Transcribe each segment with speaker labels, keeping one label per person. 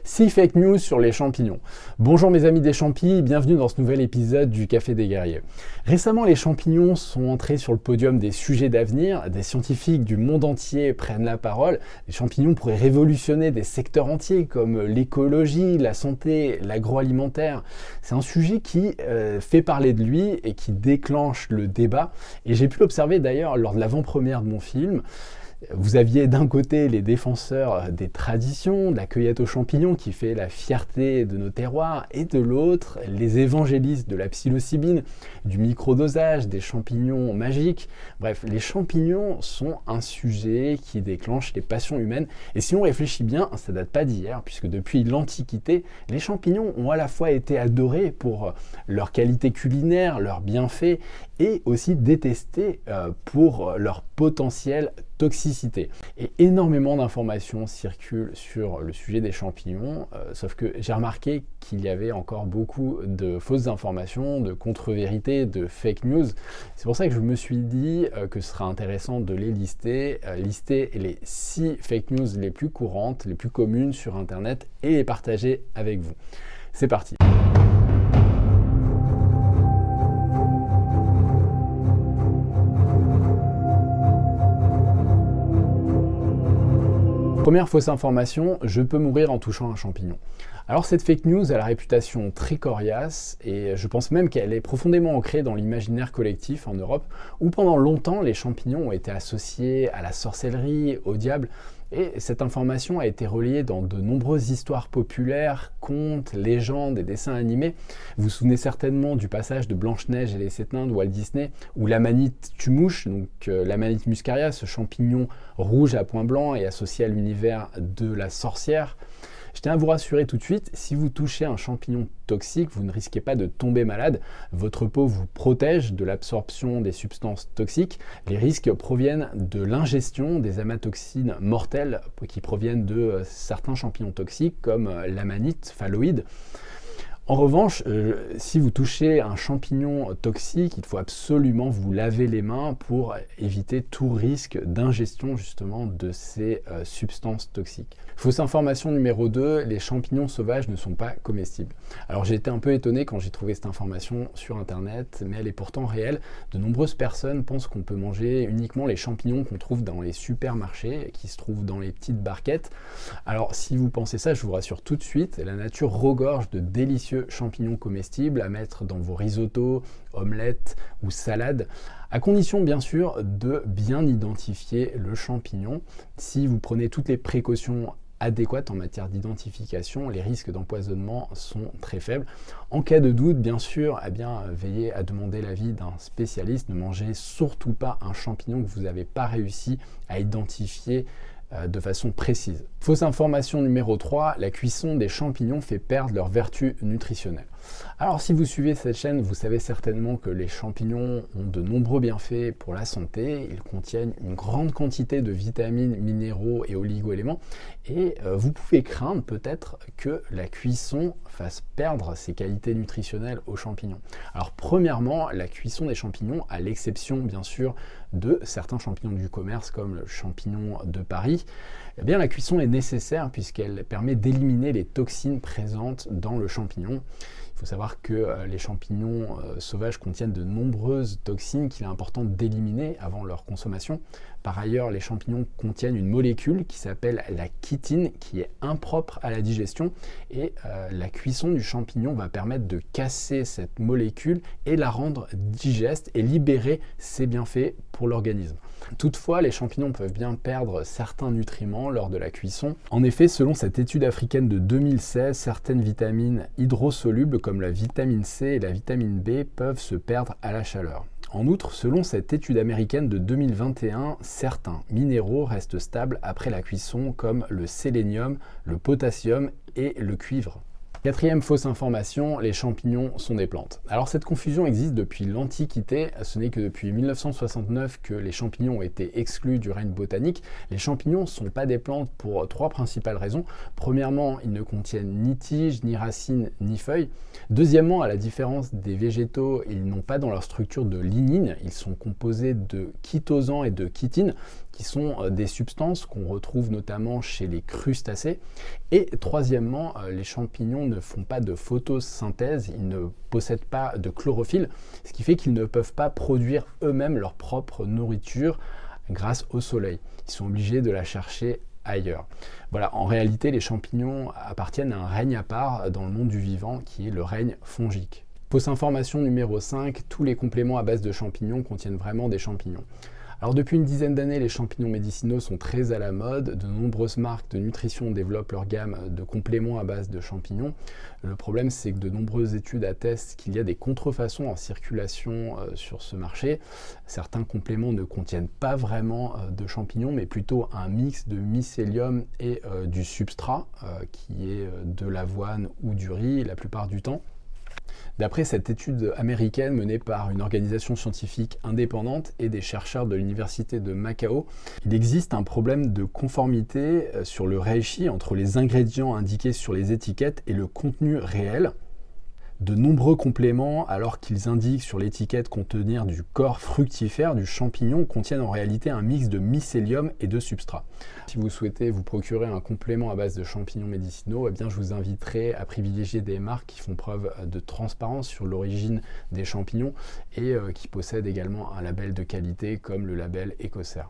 Speaker 1: 6 fake news sur les champignons. Bonjour mes amis des champis, bienvenue dans ce nouvel épisode du Café des Guerriers. Récemment, les champignons sont entrés sur le podium des sujets d'avenir. Des scientifiques du monde entier prennent la parole. Les champignons pourraient révolutionner des secteurs entiers comme l'écologie, la santé, l'agroalimentaire. C'est un sujet qui fait parler de lui et qui déclenche le débat. Et j'ai pu l'observer d'ailleurs lors de l'avant-première de mon film. Vous aviez d'un côté les défenseurs des traditions, de la cueillette aux champignons qui fait la fierté de nos terroirs, et de l'autre, les évangélistes de la psilocybine, du microdosage, des champignons magiques. Bref, les champignons sont un sujet qui déclenche les passions humaines. Et si on réfléchit bien, ça date pas d'hier, puisque depuis l'Antiquité, les champignons ont à la fois été adorés pour leur qualité culinaire, leurs bienfaits, et aussi détestés pour leur potentiel toxicité. Et énormément d'informations circulent sur le sujet des champignons, sauf que j'ai remarqué qu'il y avait encore beaucoup de fausses informations, de contre-vérités, de fake news. C'est pour ça que je me suis dit que ce serait intéressant de les lister les 6 fake news les plus courantes, les plus communes sur Internet et les partager avec vous. C'est parti. Première fausse information, je peux mourir en touchant un champignon. Alors cette fake news a la réputation très coriace et je pense même qu'elle est profondément ancrée dans l'imaginaire collectif en Europe où pendant longtemps les champignons ont été associés à la sorcellerie, au diable. Et cette information a été reliée dans de nombreuses histoires populaires, contes, légendes et dessins animés. Vous vous souvenez certainement du passage de Blanche-Neige et les 7 nains de Walt Disney, où l'amanite tue-mouche, donc l'amanite muscaria, ce champignon rouge à points blancs et associé à l'univers de la sorcière. Je tiens à vous rassurer tout de suite, si vous touchez un champignon toxique, vous ne risquez pas de tomber malade. Votre peau vous protège de l'absorption des substances toxiques. Les risques proviennent de l'ingestion des amatoxines mortelles qui proviennent de certains champignons toxiques comme l'amanite phalloïde. En revanche, si vous touchez un champignon toxique, il faut absolument vous laver les mains pour éviter tout risque d'ingestion justement de ces substances toxiques. Fausse information numéro 2, les champignons sauvages ne sont pas comestibles. Alors j'ai été un peu étonné quand j'ai trouvé cette information sur internet, mais elle est pourtant réelle. De nombreuses personnes pensent qu'on peut manger uniquement les champignons qu'on trouve dans les supermarchés, qui se trouvent dans les petites barquettes. Alors si vous pensez ça, je vous rassure tout de suite, la nature regorge de délicieux champignons comestibles à mettre dans vos risottos, omelettes ou salades, à condition bien sûr de bien identifier le champignon. Si vous prenez toutes les précautions adéquates en matière d'identification, les risques d'empoisonnement sont très faibles. En cas de doute, bien sûr, veillez à demander l'avis d'un spécialiste. Ne mangez surtout pas un champignon que vous n'avez pas réussi à identifier de façon précise. Fausse information numéro 3, la cuisson des champignons fait perdre leurs vertus nutritionnelles. Alors si vous suivez cette chaîne, vous savez certainement que les champignons ont de nombreux bienfaits pour la santé. Ils contiennent une grande quantité de vitamines, minéraux et oligo-éléments. Et vous pouvez craindre peut-être que la cuisson fasse perdre ses qualités nutritionnelles aux champignons. Alors premièrement, la cuisson des champignons, à l'exception bien sûr de certains champignons du commerce comme le champignon de Paris, la cuisson est nécessaire puisqu'elle permet d'éliminer les toxines présentes dans le champignon. Il faut savoir que les champignons sauvages contiennent de nombreuses toxines qu'il est important d'éliminer avant leur consommation. Par ailleurs, les champignons contiennent une molécule qui s'appelle la chitine, qui est impropre à la digestion. Et la cuisson du champignon va permettre de casser cette molécule et la rendre digeste et libérer ses bienfaits pour l'organisme. Toutefois, les champignons peuvent bien perdre certains nutriments lors de la cuisson. En effet, selon cette étude africaine de 2016, certaines vitamines hydrosolubles comme la vitamine C et la vitamine B peuvent se perdre à la chaleur. En outre, selon cette étude américaine de 2021, certains minéraux restent stables après la cuisson comme le sélénium, le potassium et le cuivre. Quatrième fausse information, les champignons sont des plantes. Alors cette confusion existe depuis l'Antiquité, ce n'est que depuis 1969 que les champignons ont été exclus du règne botanique. Les champignons ne sont pas des plantes pour 3 principales raisons. Premièrement, ils ne contiennent ni tiges, ni racines, ni feuilles. Deuxièmement, à la différence des végétaux, ils n'ont pas dans leur structure de lignine, ils sont composés de chitosan et de chitine, qui sont des substances qu'on retrouve notamment chez les crustacés. Et troisièmement, les champignons ne font pas de photosynthèse, ils ne possèdent pas de chlorophylle, ce qui fait qu'ils ne peuvent pas produire eux-mêmes leur propre nourriture grâce au soleil. Ils sont obligés de la chercher ailleurs. Voilà, en réalité, les champignons appartiennent à un règne à part dans le monde du vivant qui est le règne fongique. Fausse information numéro 5, tous les compléments à base de champignons contiennent vraiment des champignons. Alors depuis une dizaine d'années, les champignons médicinaux sont très à la mode. De nombreuses marques de nutrition développent leur gamme de compléments à base de champignons. Le problème, c'est que de nombreuses études attestent qu'il y a des contrefaçons en circulation sur ce marché. Certains compléments ne contiennent pas vraiment de champignons, mais plutôt un mix de mycélium et du substrat, qui est de l'avoine ou du riz la plupart du temps. D'après cette étude américaine menée par une organisation scientifique indépendante et des chercheurs de l'université de Macao, il existe un problème de conformité sur le reishi entre les ingrédients indiqués sur les étiquettes et le contenu réel. De nombreux compléments, alors qu'ils indiquent sur l'étiquette contenir du corps fructifère du champignon, contiennent en réalité un mix de mycélium et de substrat. Si vous souhaitez vous procurer un complément à base de champignons médicinaux, eh bien je vous inviterai à privilégier des marques qui font preuve de transparence sur l'origine des champignons et qui possèdent également un label de qualité comme le label Ecocer.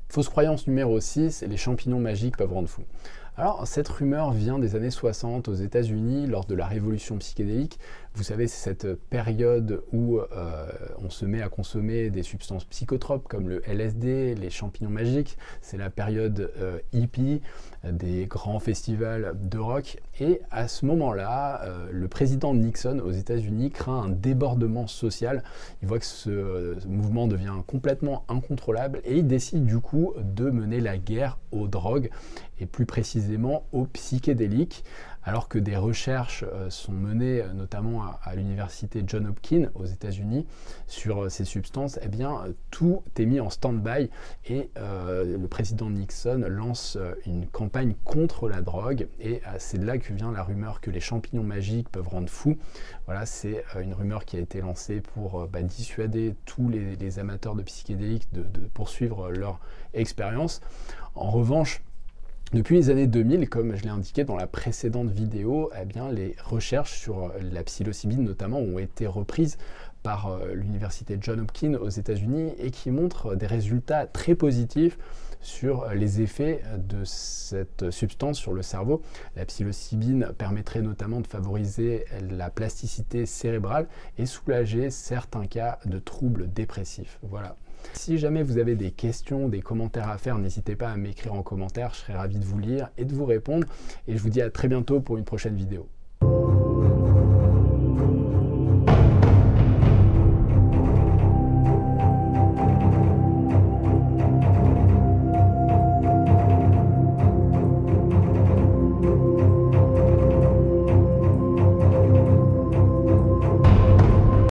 Speaker 1: Fausse croyance numéro 6, les champignons magiques peuvent rendre fou. Alors, cette rumeur vient des années 60 aux États-Unis lors de la révolution psychédélique. Vous savez, c'est cette période où on se met à consommer des substances psychotropes comme le LSD, les champignons magiques. C'est la période hippie, des grands festivals de rock. Et à ce moment-là, le président Nixon aux États-Unis craint un débordement social. Il voit que ce mouvement devient complètement incontrôlable et il décide du coup de mener la guerre aux drogues et plus précisément aux psychédéliques, alors que des recherches sont menées notamment à l'université Johns Hopkins aux États-Unis sur ces substances. Eh bien, tout est mis en stand-by et le président Nixon lance une campagne contre la drogue et c'est de là que vient la rumeur que les champignons magiques peuvent rendre fou. Voilà, c'est une rumeur qui a été lancée pour dissuader tous les amateurs de psychédéliques de poursuivre leur expérience. En revanche, depuis les années 2000, comme je l'ai indiqué dans la précédente vidéo, eh bien, les recherches sur la psilocybine notamment ont été reprises par l'université Johns Hopkins aux États-Unis et qui montrent des résultats très positifs sur les effets de cette substance sur le cerveau. La psilocybine permettrait notamment de favoriser la plasticité cérébrale et soulager certains cas de troubles dépressifs. Voilà. Si jamais vous avez des questions, des commentaires à faire, n'hésitez pas à m'écrire en commentaire, je serai ravi de vous lire et de vous répondre. Et je vous dis à très bientôt pour une prochaine vidéo.